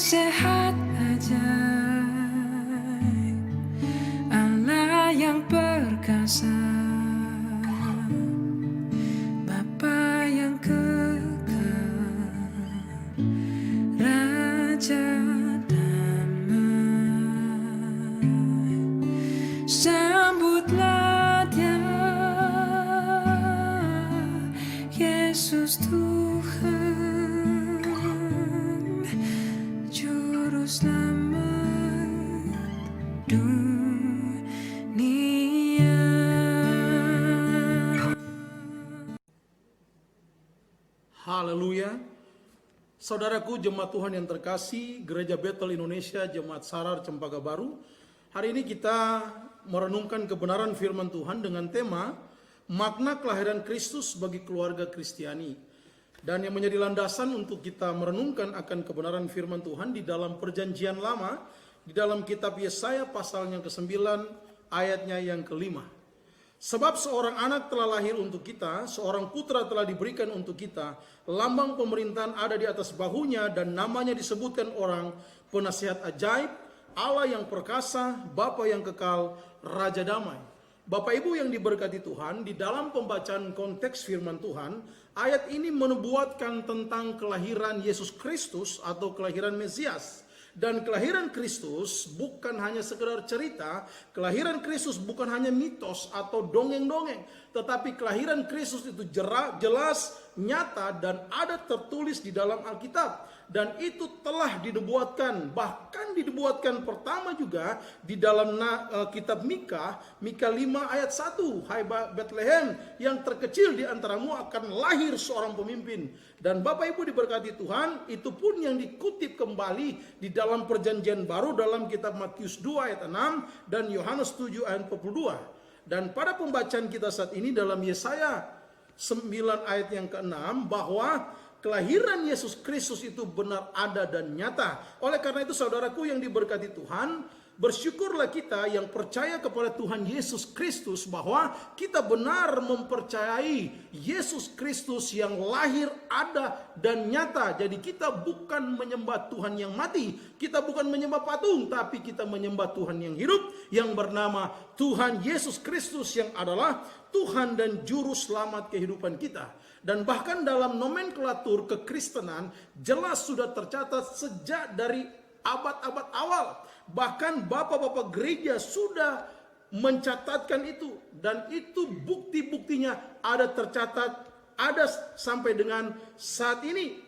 penasehat ajaib, Allah yang perkasa, Bapa yang kekal, Raja damai. Sambutlah Dia, Yesus Tuhan, Juru Selamat dunia. Haleluya. Saudaraku jemaat Tuhan yang terkasih, Gereja Bethel Indonesia, Jemaat Sarar Cempaka Baru. Hari ini kita merenungkan kebenaran firman Tuhan dengan tema makna kelahiran Kristus bagi keluarga Kristiani. Dan yang menjadi landasan untuk kita merenungkan akan kebenaran firman Tuhan di dalam Perjanjian Lama, di dalam kitab Yesaya pasalnya ke-9 ayatnya yang ke-5. Sebab seorang anak telah lahir untuk kita, seorang putra telah diberikan untuk kita, lambang pemerintahan ada di atas bahunya, dan namanya disebutkan orang penasihat ajaib, Allah yang perkasa, Bapa yang kekal, Raja damai. Bapak Ibu yang diberkati Tuhan, di dalam pembacaan konteks firman Tuhan, ayat ini menubuatkan tentang kelahiran Yesus Kristus atau kelahiran Mesias. Dan kelahiran Kristus bukan hanya sekedar cerita, kelahiran Kristus bukan hanya mitos atau dongeng-dongeng, tetapi kelahiran Kristus itu jelas, nyata, dan ada tertulis di dalam Alkitab. Dan itu telah dinubuatkan, bahkan dinubuatkan pertama juga di dalam kitab Mika 5 ayat 1. Hai Bethlehem, yang terkecil di antaramu akan lahir seorang pemimpin. Dan Bapak Ibu diberkati Tuhan, itu pun yang dikutip kembali di dalam Perjanjian Baru dalam kitab Matius 2 ayat 6 dan Yohanes 7 ayat 42. Dan pada pembacaan kita saat ini dalam Yesaya 9 ayat yang ke-6, bahwa kelahiran Yesus Kristus itu benar ada dan nyata. Oleh karena itu saudaraku yang diberkati Tuhan, bersyukurlah kita yang percaya kepada Tuhan Yesus Kristus, bahwa kita benar mempercayai Yesus Kristus yang lahir, ada, dan nyata. Jadi kita bukan menyembah Tuhan yang mati, kita bukan menyembah patung, tapi kita menyembah Tuhan yang hidup, yang bernama Tuhan Yesus Kristus, yang adalah Tuhan dan Juru Selamat kehidupan kita. Dan bahkan dalam nomenklatur kekristenan jelas sudah tercatat sejak dari abad-abad awal. Bahkan bapak-bapak gereja sudah mencatatkan itu. Dan itu bukti-buktinya ada tercatat, ada sampai dengan saat ini.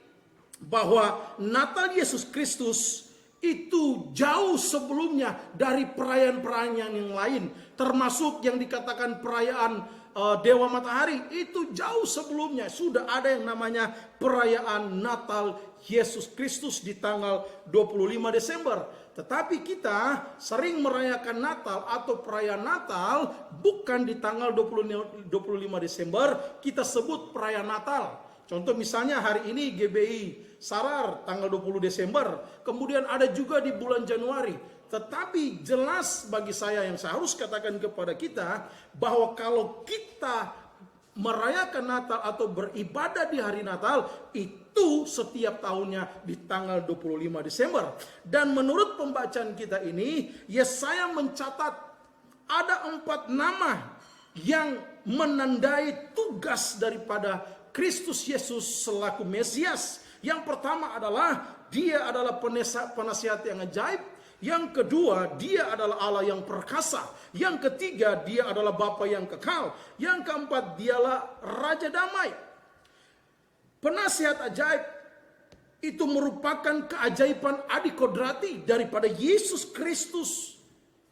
Bahwa Natal Yesus Kristus itu jauh sebelumnya dari perayaan-perayaan yang lain. Termasuk yang dikatakan perayaan Dewa Matahari, itu jauh sebelumnya sudah ada yang namanya perayaan Natal Yesus Kristus di tanggal 25 Desember. Tetapi kita sering merayakan Natal atau perayaan Natal bukan di tanggal 25 Desember, kita sebut perayaan Natal. Contoh misalnya hari ini GBI Sarar tanggal 20 Desember, kemudian ada juga di bulan Januari. Tetapi jelas bagi saya yang saya harus katakan kepada kita, bahwa kalau kita merayakan Natal atau beribadah di hari Natal, itu setiap tahunnya di tanggal 25 Desember. Dan menurut pembacaan kita ini, Yesaya mencatat ada 4 nama yang menandai tugas daripada Kristus Yesus selaku Mesias. Yang pertama adalah dia adalah penasihat yang ajaib. Yang kedua, dia adalah Allah yang perkasa. Yang ketiga, dia adalah Bapa yang kekal. Yang keempat, dialah Raja damai. Penasihat ajaib itu merupakan keajaiban adikodrati daripada Yesus Kristus.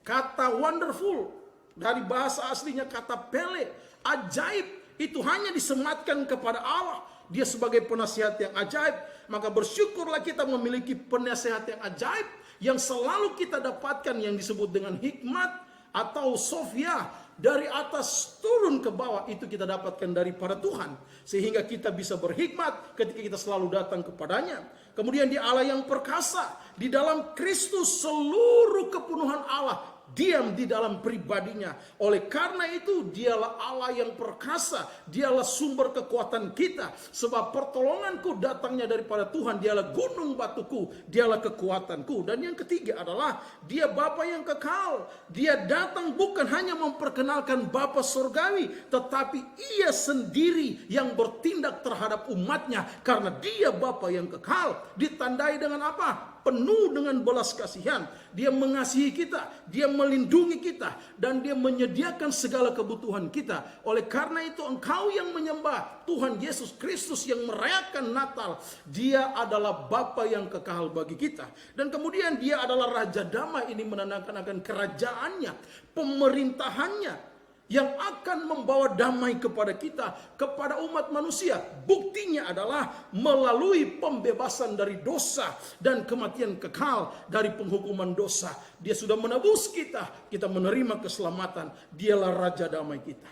Kata wonderful dari bahasa aslinya kata pele. Ajaib itu hanya disematkan kepada Allah. Dia sebagai penasihat yang ajaib. Maka bersyukurlah kita memiliki penasihat yang ajaib, yang selalu kita dapatkan yang disebut dengan hikmat atau Sofia, dari atas turun ke bawah, itu kita dapatkan daripada Tuhan, sehingga kita bisa berhikmat ketika kita selalu datang kepadanya. Kemudian dia Allah yang perkasa, di dalam Kristus seluruh kepenuhan Allah diam di dalam pribadinya. Oleh karena itu dialah Allah yang perkasa, dialah sumber kekuatan kita. Sebab pertolonganku datangnya daripada Tuhan, dialah gunung batuku, dialah kekuatanku. Dan yang ketiga adalah dia Bapa yang kekal. Dia datang bukan hanya memperkenalkan Bapa surgawi, tetapi ia sendiri yang bertindak terhadap umatnya. Karena dia Bapa yang kekal. Ditandai dengan apa? Penuh dengan belas kasihan. Dia mengasihi kita, dia melindungi kita, dan dia menyediakan segala kebutuhan kita. Oleh karena itu engkau yang menyembah Tuhan Yesus Kristus yang merayakan Natal, dia adalah Bapa yang kekal bagi kita. Dan kemudian dia adalah Raja Damai. Ini menandakan akan kerajaannya, pemerintahannya, yang akan membawa damai kepada kita, kepada umat manusia. Buktinya adalah melalui pembebasan dari dosa dan kematian kekal dari penghukuman dosa. Dia sudah menebus kita, kita menerima keselamatan. Dialah Raja Damai kita.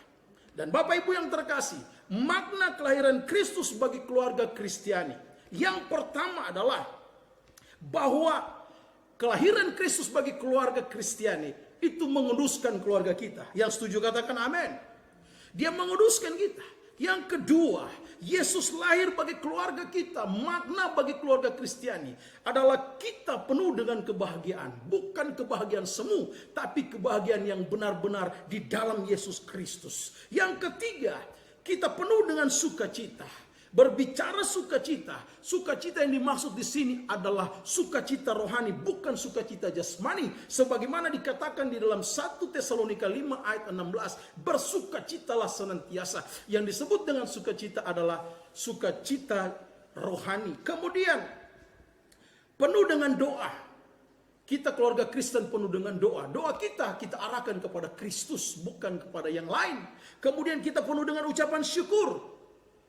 Dan Bapak Ibu yang terkasih, makna kelahiran Kristus bagi keluarga Kristiani. Yang pertama adalah bahwa kelahiran Kristus bagi keluarga Kristiani itu menguduskan keluarga kita. Yang setuju katakan amin. Dia menguduskan kita. Yang kedua, Yesus lahir bagi keluarga kita. Makna bagi keluarga Kristiani adalah kita penuh dengan kebahagiaan. Bukan kebahagiaan semu, tapi kebahagiaan yang benar-benar di dalam Yesus Kristus. Yang ketiga, kita penuh dengan sukacita. Berbicara sukacita, sukacita yang dimaksud di sini adalah sukacita rohani, bukan sukacita jasmani. Sebagaimana dikatakan di dalam 1 Tesalonika 5 ayat 16, bersukacitalah senantiasa. Yang disebut dengan sukacita adalah sukacita rohani. Kemudian penuh dengan doa. Kita keluarga Kristen penuh dengan doa. Doa kita arahkan kepada Kristus, bukan kepada yang lain. Kemudian kita penuh dengan ucapan syukur.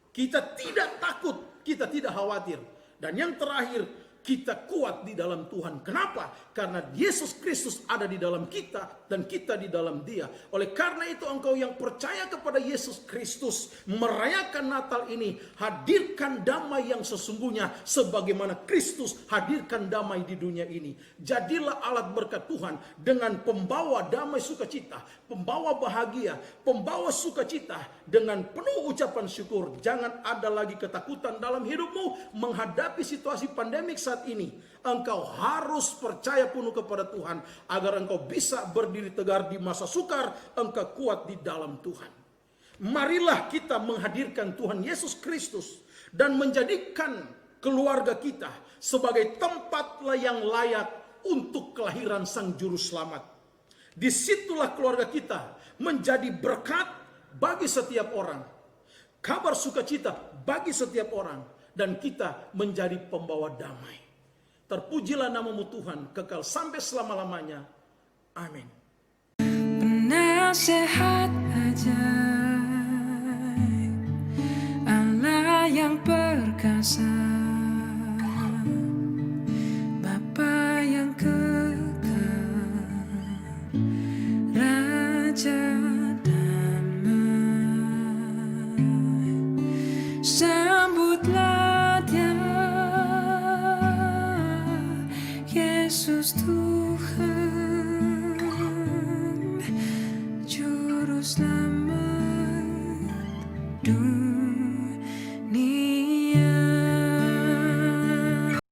Kita tidak takut, kita tidak khawatir. Dan yang terakhir, kita kuat di dalam Tuhan. Kenapa? Karena Yesus Kristus ada di dalam kita dan kita di dalam Dia. Oleh karena itu engkau yang percaya kepada Yesus Kristus, merayakan Natal ini, hadirkan damai yang sesungguhnya sebagaimana Kristus hadirkan damai di dunia ini. Jadilah alat berkat Tuhan dengan pembawa damai sukacita, pembawa bahagia, pembawa sukacita dengan penuh ucapan syukur. Jangan ada lagi ketakutan dalam hidupmu menghadapi situasi pandemik saat ini. Engkau harus percaya penuh kepada Tuhan agar engkau bisa berdiri tegar di masa sukar. Engkau kuat di dalam Tuhan. Marilah kita menghadirkan Tuhan Yesus Kristus dan menjadikan keluarga kita sebagai tempat yang layak untuk kelahiran Sang Juru Selamat. Disitulah keluarga kita menjadi berkat bagi setiap orang, kabar sukacita bagi setiap orang, dan kita menjadi pembawa damai. Terpujilah namamu Tuhan, kekal sampai selama-lamanya. Amin. Penasehat ajaib.